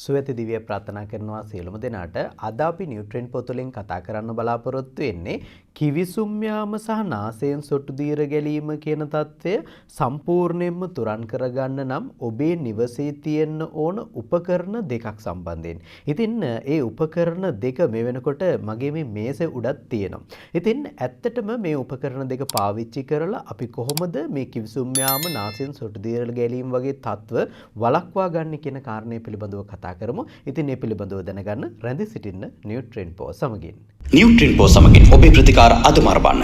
සුවති දිව්‍ය ප්‍රාර්ථනා කරනවා සියලුම දෙනාට. අද අපි නියුට්‍රෙන්ට් පොතුලින් කතා කරන්න බලාපොරොත්තු වෙන්නේ කිවිසුම් යාම සහ නාසයෙන් සොටු දීර ගැලීම කියන தත්ත්වය සම්පූර්ණයෙන්ම තුරන් කරගන්න නම් ඔබේ නිවසේ තියෙන්න ඕන උපකරණ දෙකක් සම්බන්ධයෙන්. ඉතින් ඒ උපකරණ දෙක මේ වෙනකොට මගේ මේ මේසේ උඩත් තියෙනවා. ඉතින් ඇත්තටම මේ උපකරණ දෙක පාවිච්චි කරලා අපි කොහොමද මේ කිවිසුම් යාම නාසයෙන් සොටු දීර ගැලීම වගේ தත්ත්ව වළක්වා ගන්න කියන කාරණේ පිළිබඳව කතා කරමු. ඉතින් මේ පිළිබඳව දැනගන්න රැඳී සිටින්න නියුට්‍රෙන්ට් පෝ සමගින්. නියුට්‍රෙන්ට් පෝ සමගින් ඔබේ ප්‍රතිකාර අදම අරබන්න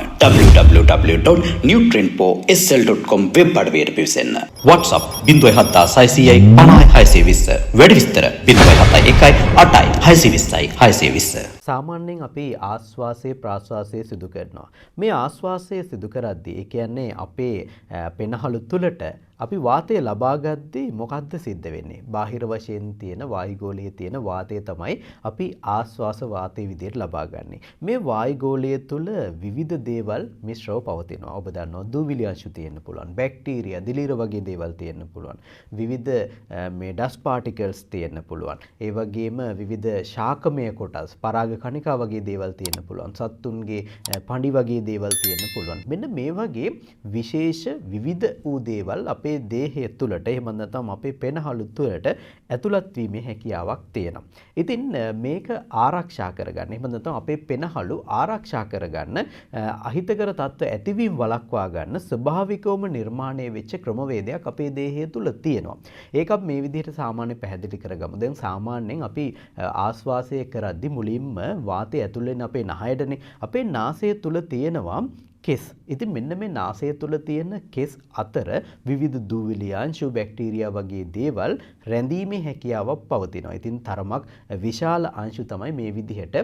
www.nutrientposl.com වෙබ් අඩවියට පිවිසෙන්න. WhatsApp 07600 50620 වැඩි විස්තර 071 8යි 620යි 620. සාමාන්‍යයෙන් අපි ආස්වාසය ප්‍රාස්වාසය සිදු කරනවා. මේ ආස්වාසය සිදු කරද්දී ඒ කියන්නේ අපේ පෙනහළු තුලට අපි වාතය ලබා ගද්දී මොකද්ද සිද්ධ වෙන්නේ? බාහිර වශයෙන් තියෙන වායුගෝලයේ තියෙන වාතය තමයි අපි ආස්වාස වාතයේ විදිහට ලබා ගන්නෙ. මේ වායුගෝලය තුල විවිධ දේවල් මිශ්‍රව පවතිනවා. ඔබ දන්නවා දූවිලි අංශු තියෙන්න පුළුවන්, බැක්ටීරියා, දිලීර වගේ දේවල් තියෙන්න පුළුවන්. විවිධ මේ ඩස්ට් පාටිකල්ස් තියෙන්න පුළුවන්. ඒ වගේම විවිධ ශාකමය කොටස්, පරාග කණිකා වගේ දේවල් තියෙන්න පුළුවන්. සත්තුන්ගේ පඬි වගේ දේවල් තියෙන්න පුළුවන්. මෙන්න මේ වගේ විශේෂ විවිධ වූ දේවල් අපේ දේහය තුළට එහෙම නැත්නම් අපේ පෙනහළු තුළට ඇතුළත් වීමේ හැකියාවක් තියෙනවා. ඉතින් මේක ආරක්ෂා කරගන්න එහෙම නැත්නම් අපේ පෙනහළු ආරක්ෂා කරගන්න අහිතකර තත්ත්ව ඇතිවීම වළක්වා ගන්න ස්වභාවිකවම නිර්මාණය වෙච්ච ක්‍රමවේදයක් අපේ දේහය තුළ තියෙනවා. ඒක අපි මේ විදිහට සාමාන්‍ය පැහැදිලි කරගමු. දැන් සාමාන්‍යයෙන් අපි ආශ්වාසය කරද්දී මුලින්ම වාතය ඇතුල් වෙන අපේ නහයටනේ අපේ නාසය තුළ තියෙනවා කෙස්. ඉතින් මෙන්න මේ නාසය තුළ තියෙන කෙස් අතර විවිධ දූවිලි අංශු, බැක්ටීරියා වගේ දේවල් රැඳීමේ හැකියාවක් පවතිනවා. ඉතින් තරමක් විශාල අංශු තමයි මේ විදිහට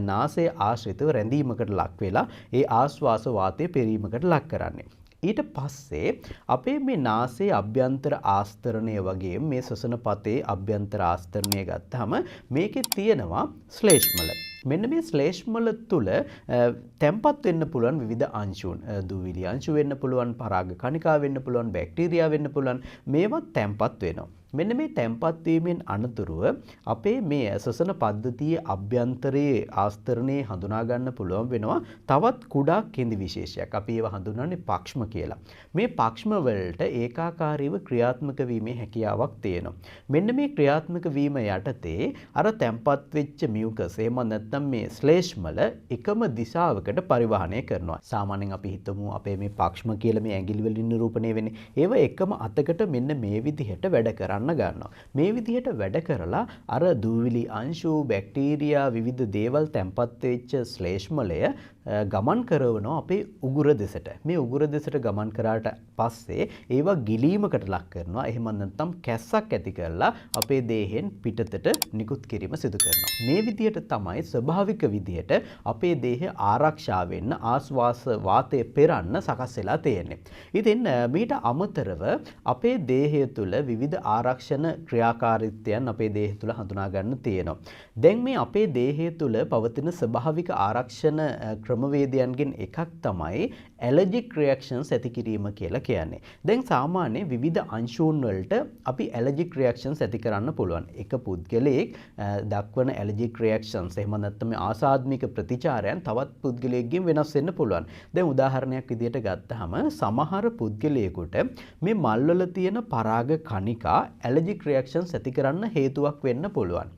නාසය ආශ්‍රිතව රැඳීමකට ලක් වෙලා ඒ ආශ්වාස වාතය පෙරීමකට ලක් කරන්නේ. ඊට පස්සේ අපේ මේ නාසයේ අභ්‍යන්තර ආස්තරණය වගේ මේ ශ්වසන පතේ අභ්‍යන්තර ආස්තරණය ගත්තාම මේකේ තියෙනවා ශ්ලේෂ්මල. මෙන්න මේ ශ්ලේෂ්මල තුල තැම්පත් වෙන්න පුළුවන් විවිධ අංශුන්. දූවිලි අංශු වෙන්න පුළුවන්, පරාග කණිකා වෙන්න පුළුවන්, බැක්ටීරියා වෙන්න පුළුවන්. මේවා තැම්පත් වෙනවා. මෙන්න මේ තැම්පත් වීමෙන් අනතුරුව අපේ මේ ශ්වසන පද්ධතියේ අභ්‍යන්තරයේ ආස්තරණයේ හඳුනා ගන්න පුළුවන් වෙනවා තවත් කුඩා කෙඳි විශේෂයක්. අපි ඒවා හඳුන්වන්නේ පක්ෂම කියලා. මේ පක්ෂම වලට ඒකාකාරීව ක්‍රියාත්මක වීමේ හැකියාවක් තියෙනවා. මෙන්න මේ ක්‍රියාත්මක වීම යටතේ අර තැම්පත් වෙච්ච මියුකස් එහෙම නැත්නම් මේ ශ්ලේෂ්මල එකම දිශාවකට පරිවහනය කරනවා. සාමාන්‍යයෙන් අපි හිතමු අපේ මේ පක්ෂම කියලා මේ ඇඟිලි වලින් නිරූපණය වෙන්නේ. ඒව එකම අතකට මෙන්න මේ විදිහට වැඩ කරන්න ගන්නවා. මේ විදිහට වැඩ කරලා අර දූවිලි අංශු, බැක්ටීරියා, විවිධ දේවල් තැම්පත් වෙච්ච ශ්ලේෂ්මලය ගමන් කරනවා අපේ උගුර දෙසට. මේ උගුර දෙසට ගමන් කරාට පස්සේ ඒවා ගිලීමකට ලක් කරනවා. එහෙම නැත්නම් කැස්සක් ඇති කරලා අපේ දේහෙන් පිටතට නිකුත් කිරීම සිදු කරනවා. මේ විදිහට තමයි ස්වභාවික විදිහට අපේ දේහය ආරක්ෂා වෙන්න ආශ්වාස වාතය පෙරන්න සකස් වෙලා තියෙන්නේ. ඉතින් මීට අමතරව අපේ දේහය තුළ විවිධ ආරක්ෂණ ක්‍රියාකාරීත්වයන් අපේ දේහය තුළ හඳුනා ගන්න තියෙනවා. දැන් මේ අපේ දේහය තුළ පවතින ස්වභාවික ආරක්ෂණ ක්‍රමවේදයන්ගෙන් එකක් තමයි ඇලර්ජික් රියැක්ෂන්ස් ඇති කිරීම කියලා කියන්නේ. දැන් සාමාන්‍ය විවිධ අංශුන් වලට අපි ඇලර්ජික් රියැක්ෂන්ස් ඇති කරන්න පුළුවන්. එක පුද්ගලයෙක් දක්වන ඇලර්ජික් රියැක්ෂන්ස් එහෙම නැත්නම් ආසාත්මික ප්‍රතිචාරයන් තවත් පුද්ගලයෙක්ගෙන් වෙනස් වෙන්න පුළුවන්. දැන් උදාහරණයක් විදිහට ගත්තාම සමහර පුද්ගලයෙකුට මේ මල්වල තියෙන පරාග කණිකා ඇලර්ජික් රියැක්ෂන්ස් ඇති කරන්න හේතුවක් වෙන්න පුළුවන්.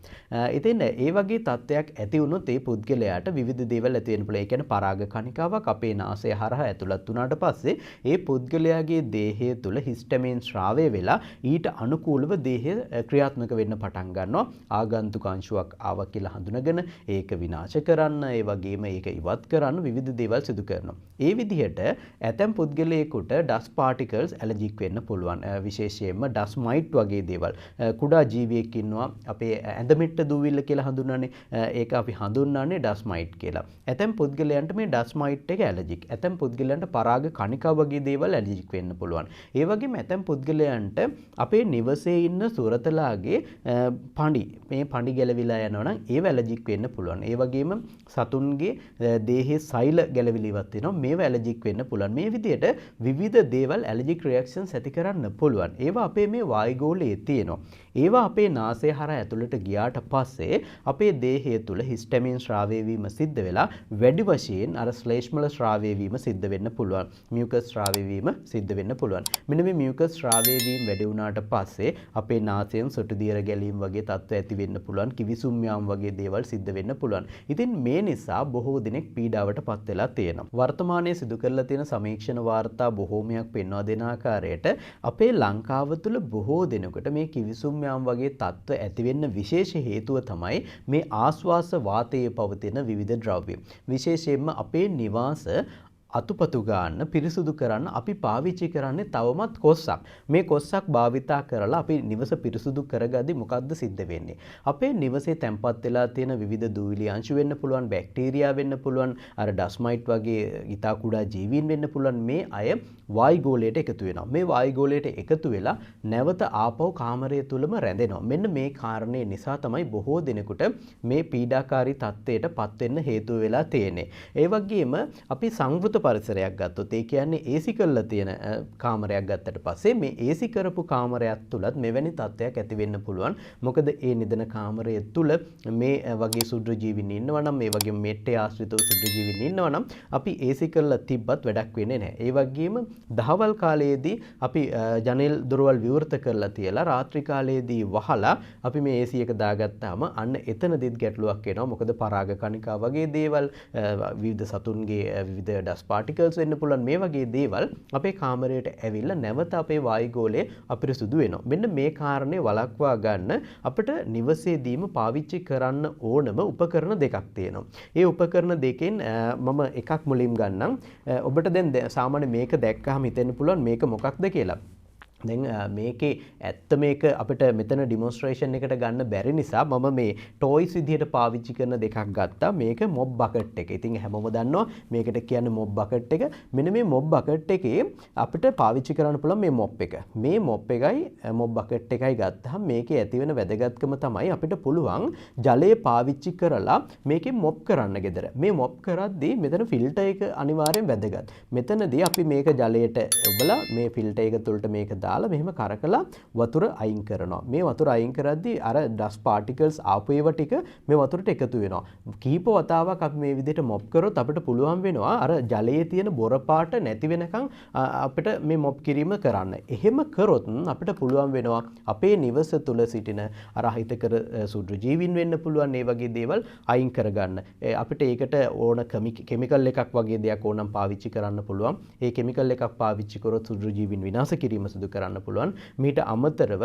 ඉතින් ඒ වගේ තත්ත්වයක් ඇති වුණොත් ඒ පුද්ගලයාට විවිධ දේවල් ඇති වෙන්න පුළුවන්. ඒ කියන්නේ පරාග කණිකාවක් අපේ නාසය හරහා ඇතුළත් වුණාට පස්සේ ඒ පුද්ගලයාගේ දේහය තුළ හිස්ටමින් ස්‍රාවය වෙලා ඊට අනුකූලව දේහය ක්‍රියාත්මක වෙන්න පටන් ගන්නවා. ආගන්තුක අංශුවක් ආවා කියලා හඳුනගෙන ඒක විනාශ කරන්න, ඒ වගේම ඒක ඉවත් කරන්න විවිධ දේවල් සිදු කරනවා. ඒ විදිහට ඇතැම් පුද්ගලයෙකුට ඩස්ට් පාටිකල්ස් ඇලර්ජික් වෙන්න පුළුවන්. විශේෂයෙන්ම ඩස්ට් මයිට් වගේ දේවල්. කුඩා ජීවියෙක් ඉන්නවා අපේ ඇඳ මෙට්ට දූවිල්ල කියලා හඳුන්වන්නේ. ඒක අපි හඳුන්වන්නේ ඩස්ට් මයිට් කියලා. ඇතැම් පුද්ගලයන්ට මේ ඩස්ට් මයිට් එක ඇලර්ජික්. ඇතැම් පුද්ගලයන්ට පරාග කණිකා වගේ දේවල් ඇලර්ජික් වෙන්න පුළුවන්. ඒ වගේම ඇතැම් පුද්ගලයන්ට අපේ නිවසේ ඉන්න සුරතලාගේ මේ පඬි ගැලවිලා යනවා නම් ඒව ඇලර්ජික් වෙන්න පුළුවන්. ඒ වගේම සතුන්ගේ දේහයේ සෛල ගැලවිලි ඉවත් වෙනවා. මේව ඇලර්ජික් වෙන්න පුළුවන්. මේ විදිහට විවිධ දේවල් ඇලර්ජික් රියැක්ෂන්ස් ඇති කරන්න පුළුවන්. ඒවා අපේ මේ වායුගෝලයේ තියෙනවා. ඒවා අපේ නාසය හරහා ඇතුළට ගියාට පස්සේ අපේ දේහය තුළ හිස්ටමින් ශ්‍රාවය වීම සිද්ධ වෙලා වැඩි වශයෙන් අර ශ්ලේෂ්මල ශ්‍රාවය වීම සිද්ධ වෙන්න පුළුවන්. මියුකස් ශ්‍රාවය වීම සිද්ධ වෙන්න පුළුවන්. මෙන්න මේ මියුකස් ශ්‍රාවය වීම වැඩි වුණාට පස්සේ අපේ නාසයෙන් සොටු දියර ගැලීම් වගේ තත්ත්ව ඇති වෙන්න පුළුවන්. කිවිසුම් යාම් වගේ දේවල් සිද්ධ වෙන්න පුළුවන්. ඉතින් මේ නිසා බොහෝ දෙනෙක් පීඩාවට පත් වෙලා තියෙනවා. වර්තමානයේ සිදු කරලා තියෙන සමීක්ෂණ වාර්තා බොහෝමයක් පෙන්වා දෙන ආකාරයට අපේ ලංකාව තුළ බොහෝ දෙනෙකුට මේ කිවිසුම් යාම් වගේ තත්ත්ව ඇති වෙන්න විශේෂ හේතුව තමයි මේ ආශ්වාස වාතයේ පවතින විවිධ ද්‍රව්‍ය. විශේෂයෙන්ම අපේ නිවාස අතුපතු ගන්න පිරිසුදු කරන්න අපි පාවිච්චි කරන්නේ තවමත් කොස්සක්. මේ කොස්සක් භාවිතා කරලා අපි නිවස පිරිසුදු කරගද්දි මොකද්ද සිද්ධ වෙන්නේ? අපේ නිවසේ තැන්පත් වෙලා තියෙන විවිධ දූවිලි අංශු වෙන්න පුළුවන්, බැක්ටීරියා වෙන්න පුළුවන්, අර ඩස්මයිට් වගේ ඉතා කුඩා ජීවීන් වෙන්න පුළුවන්. මේ අය වායුගෝලයට එකතු වෙනවා. මේ වායුගෝලයට එකතු වෙලා නැවත ආපහු කාමරය තුලම රැඳෙනවා. මෙන්න මේ කාරණේ නිසා තමයි බොහෝ දෙනෙකුට මේ පීඩාකාරී තත්ත්වයට පත් වෙන්න හේතුව වෙලා තියෙන්නේ. ඒ වගේම අපි සංවෘත පරිසරයක් ගත්තොත් ඒ කියන්නේ AC කරලා තියෙන කාමරයක් ගත්තට පස්සේ මේ AC කරපු කාමරයක් තුලත් මෙවැනි තත්ත්වයක් ඇති වෙන්න පුළුවන්. මොකද ඒ නිදන කාමරය තුල මේ වගේ සුද්ධ ජීවීන් ඉන්නවා නම් මේ වගේ මෙට්ටේ ආශ්‍රිතව සුද්ධ ජීවීන් ඉන්නවා නම් අපි AC කරලා තිබ්බත් වැඩක් වෙන්නේ නැහැ. ඒ වගේම දහවල් කාලයේදී අපි ජනෙල් දොරවල් විවෘත කරලා තියලා රාත්‍රී කාලයේදී වහලා අපි මේ AC එක දාගත්තාම අන්න එතනදිත් ගැටලුවක් එනවා. මොකද පරාග කණිකා වගේ දේවල් විවිධ සතුන්ගේ විවිධ ඩස් පාටිකල්ස් වෙන්න පුළුවන්. මේ වගේ දේවල් අපේ කාමරයට ඇවිල්ලා නැවත අපේ වායුගෝලය අපිරිසුදු වෙනවා. මෙන්න මේ කාරණේ වළක්වා ගන්න අපිට නිවසේදීම පාවිච්චි කරන්න ඕනම උපකරණ දෙකක් තියෙනවා. ඒ උපකරණ දෙකෙන් මම එකක් මුලින් ගන්නම්. ඔබට දැන් සාමාන්‍ය මේක දැක්කහම හිතෙන්න පුළුවන් මේක මොකක්ද කියලා. දැන් මේකේ ඇත්ත මේක අපිට මෙතන ඩිමොන්ස්ට්‍රේෂන් එකට ගන්න බැරි නිසා මම මේ ටොයිස් විදිහට පාවිච්චි කරන දෙකක් ගත්තා. මේක මොබ් බකට් එක. ඉතින් හැමෝම දන්නවා මේකට කියන්නේ මොබ් බකට් එක. මෙන්න මේ මොබ් බකට් එකේ අපිට පාවිච්චි කරන්න පුළුවන් මේ මොප් එක. මේ මොප් එකයි මොබ් බකට් එකයි ගත්තාම මේකේ ඇති වෙන වැදගත්කම තමයි අපිට පුළුවන් ජලය පාවිච්චි කරලා මේකෙන් මොප් කරන්න ගෙදර. මේ මොප් කරද්දී මෙතන ෆිල්ටර් එක අනිවාර්යෙන් වැදගත්. මෙතනදී අපි මේක ජලයට ඔබලා මේ ෆිල්ටර් එක තුලට මේක මෙහෙම කරකලා වතුර අයින් කරනවා. මේ වතුර අයින් කරද්දී අර ඩස් පාටිකල්ස් ආපු ඒවා ටික මේ වතුරට එකතු වෙනවා. කීප වතාවක් අපි මේ විදිහට මොප් කරොත් අපිට පුළුවන් වෙනවා අර ජලයේ තියෙන බොර පාට නැති වෙනකන් අපිට මේ මොප් කිරීම කරන්න. එහෙම කරොත් අපිට පුළුවන් වෙනවා අපේ නිවස තුල සිටින අර අහිතකර සුදු ජීවීන් වෙන්න පුළුවන් ඒ වගේ දේවල් අයින් කරගන්න. අපිට ඒකට ඕන කෙමිකල් එකක් වගේ දෙයක් ඕනම් පාවිච්චි කරන්න පුළුවන්. ඒ කෙමිකල් එකක් පාවිච්චි කරොත් සුදු ජීවීන් විනාශ කිරීම සිදු කරන්න පුළුවන්. මීට අමතරව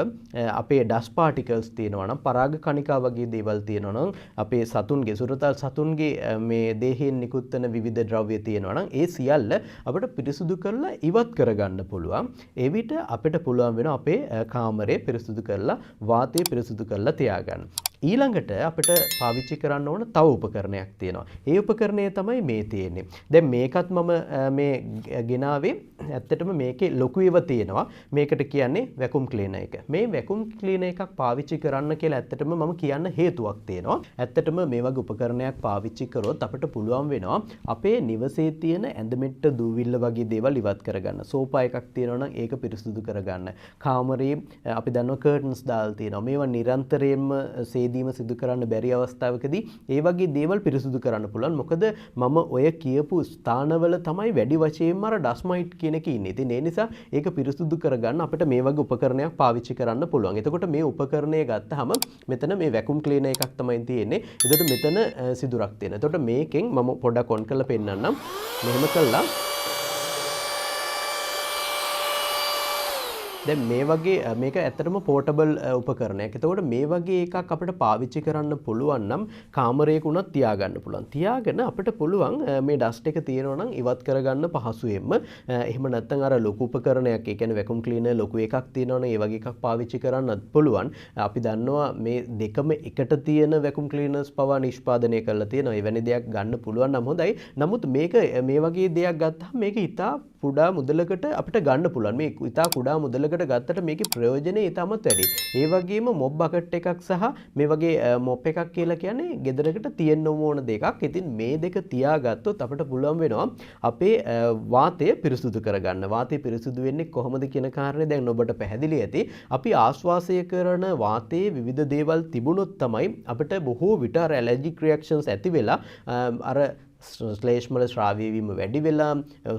අපේ ඩස් පාටිකල්ස් තියෙනවා නම් පරාග කණිකා වගේ දේවල් තියෙනවා නම් අපේ සතුන්ගේ සුරතල් සතුන්ගේ මේ දේහයෙන් නිකුත් වෙන විවිධ ද්‍රව්‍ය තියෙනවා නම් ඒ සියල්ල අපිට පිරිසුදු කරලා ඉවත් කරගන්න පුළුවන්. ඒ විට අපිට පුළුවන් වෙනවා අපේ කාමරය පිරිසුදු කරලා වාතය පිරිසුදු කරලා තියාගන්න. ඊළඟට අපිට පාවිච්චි කරන්න ඕන තව උපකරණයක් තියෙනවා. ඒ උපකරණය තමයි මේ තියෙන්නේ. දැන් මේකත් මම මේ ගෙනාවේ ඇත්තටම මේකේ ලොකු ඒවා තියෙනවා. මේකට කියන්නේ වැකුම් ක්ලීනර් එක. මේ වැකුම් ක්ලීනර් එකක් පාවිච්චි කරන්න කියලා ඇත්තටම මම කියන්න හේතුවක් තියෙනවා. ඇත්තටම මේ වගේ උපකරණයක් පාවිච්චි කරොත් අපිට පුළුවන් වෙනවා අපේ නිවසේ තියෙන ඇඳ මෙට්ට දූවිල්ල වගේ දේවල් ඉවත් කරගන්න. සෝපා එකක් තියෙනවා නම් ඒක පිරිසුදු කරගන්න. කාමරේ අපි දන්නවා කර්ටන්ස් දාලා තියෙනවා. මේවා නිරන්තරයෙන්ම දීම සිදු කරන්න බැරි අවස්ථාවකදී ඒ වගේ දේවල් පිරිසුදු කරන්න පුළුවන්. මොකද මම ඔය කියපු ස්ථානවල තමයි වැඩි වශයෙන්ම අර ඩස්මයිට් කියන එක ඉන්නේ. ඉතින් ඒ නිසා ඒක පිරිසුදු කරගන්න අපිට මේ වගේ උපකරණයක් පාවිච්චි කරන්න පුළුවන්. එතකොට මේ උපකරණය ගත්තාම මෙතන මේ වැකුම් ක්ලීනර් එකක් තමයි තියෙන්නේ. එතකොට මෙතන සිදුරක් තියෙනවා. එතකොට මේකෙන් මම පොඩ්ඩක් ඔන් කරලා පෙන්නන්නම්. මෙහෙම කළා දැන් මේ වගේ මේක ඇත්තටම පෝටබල් උපකරණයක්. එතකොට මේ වගේ එකක් අපිට පාවිච්චි කරන්න පුළුවන් නම් කාමරයක උනත් තියාගන්න පුළුවන්. තියාගෙන අපිට පුළුවන් මේ ඩස්ට් එක තියෙනවා නම් ඉවත් කරගන්න පහසුවෙන්ම. එහෙම නැත්නම් අර ලොකු උපකරණයක්, ඒ කියන්නේ වැකුම් ක්ලීනර් ලොකු එකක් තියෙනවා නම් ඒ වගේ එකක් පාවිච්චි කරන්නත් පුළුවන්. අපි දන්නවා මේ දෙකම එකට තියෙන වැකුම් ක්ලීනර්ස් පවා නිෂ්පාදනය කරලා තියෙනවා. එවැනි දෙයක් ගන්න පුළුවන් නම් හොඳයි. නමුත් මේක මේ වගේ දෙයක් ගත්තාම මේක ඉතා කුඩා මුදලකට අපිට ගන්න පුළුවන්. මේ ඉතා කුඩා මුදලකට ගත්තට මේකේ ප්‍රයෝජනෙ ඉතාමත් වැඩි. ඒ වගේම මොබ් බකට් එකක් සහ මේ වගේ මොප් එකක් කියලා කියන්නේ ගෙදරකට තියෙන්න ඕන දෙකක්. ඉතින් මේ දෙක තියාගත්තොත් අපිට පුළුවන් වෙනවා අපේ වාතය පිරිසුදු කරගන්න. වාතය පිරිසුදු වෙන්නේ කොහොමද කියන කාරණේ දැන් ඔබට පැහැදිලි ඇති. අපි ආශ්වාසය කරන වාතයේ විවිධ දේවල් තිබුණොත් තමයි අපිට බොහෝ විට අර ඇලර්ජික් රියැක්ෂන්ස් ඇති වෙලා අර ශ්ලේෂ්මල ශ්‍රාවය වීම වැඩි වෙලා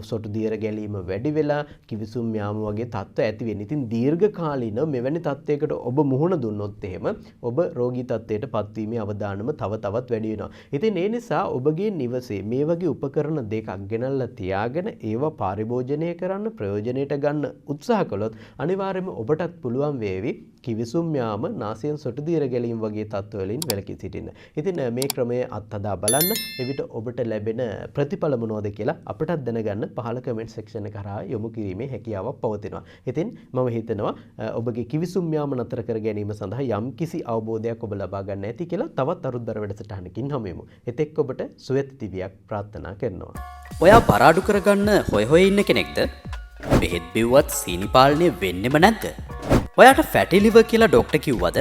සොටු දියර ගැලීම වැඩි වෙලා කිවිසුම් යාම වගේ තත්ත්ව ඇති වෙන්නේ. ඉතින් දීර්ඝ කාලීනව මෙවැනි තත්ත්වයකට ඔබ මුහුණ දුන්නොත් එහෙම ඔබ රෝගී තත්ත්වයට පත්වීමේ අවදානම තව තවත් වැඩි වෙනවා. ඉතින් ඒ නිසා ඔබගේ නිවසේ මේ වගේ උපකරණ දෙකක් ගෙනල්ලා තියාගෙන ඒවා පරිභෝජනය කරන්න ප්‍රයෝජනෙට ගන්න උත්සාහ කළොත් අනිවාර්යයෙන්ම ඔබටත් පුළුවන් වේවි කිවිසුම් යාම නාසයෙන් සොටු දියර ගැලීම වගේ තත්ත්ව වලින් වැළකී සිටින්න. ඉතින් මේ ක්‍රමය අත්හදා බලන්න. එවිට ඔබට ලැබෙන ප්‍රතිඵල මොනවද කියලා අපටත් දැනගන්න පහළ කමෙන්ට් සෙක්ෂන් එක කරා යොමු කිරීමේ හැකියාවක් පවතිනවා. ඉතින් මම හිතනවා ඔබගේ කිවිසුම් යාම නතර කර ගැනීම සඳහා යම්කිසි අවබෝධයක් ඔබ ලබා ගන්න ඇති කියලා තවත් අරුත්බර වැඩසටහනකින් හමු වෙමු. එතෙක් ඔබට සුවැත් දිවියක් ප්‍රාර්ථනා කරනවා. ඔයා බරාඩු කරගන්න හොය ඉන්න කෙනෙක්ද? බෙහෙත් බිව්වත් සීනි පාලනය වෙන්නෙම නැද්ද? ඔයාට ෆැටි ලිවර් කියලා ඩොක්ටර් කිව්වද?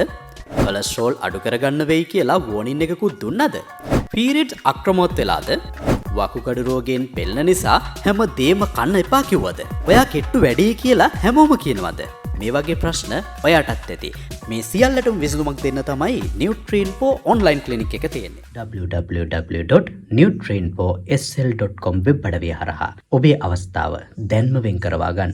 කොලෙස්ටරෝල් අඩු කරගන්න වෙයි කියලා වෝනින් එකකුත් දුන්නද? පීරියඩ්ස් අක්‍රමවත් වෙලාද? වකුගඩු රෝගයෙන් පෙළෙන නිසා හැම දේම කන්න එපා කිව්වද? ඔයා කෙට්ටු වැඩි කියලා හැමෝම කියනවද? මේ වගේ ප්‍රශ්න ඔයාටත් ඇති. මේ සියල්ලටම විසඳුමක් දෙන්න තමයි Nutrainpo online clinic එක තියෙන්නේ. www.nutrainposl.com වෙබ් අඩවිය හරහා ඔබේ අවස්ථාව දැන්ම වෙන් කරවා ගන්න.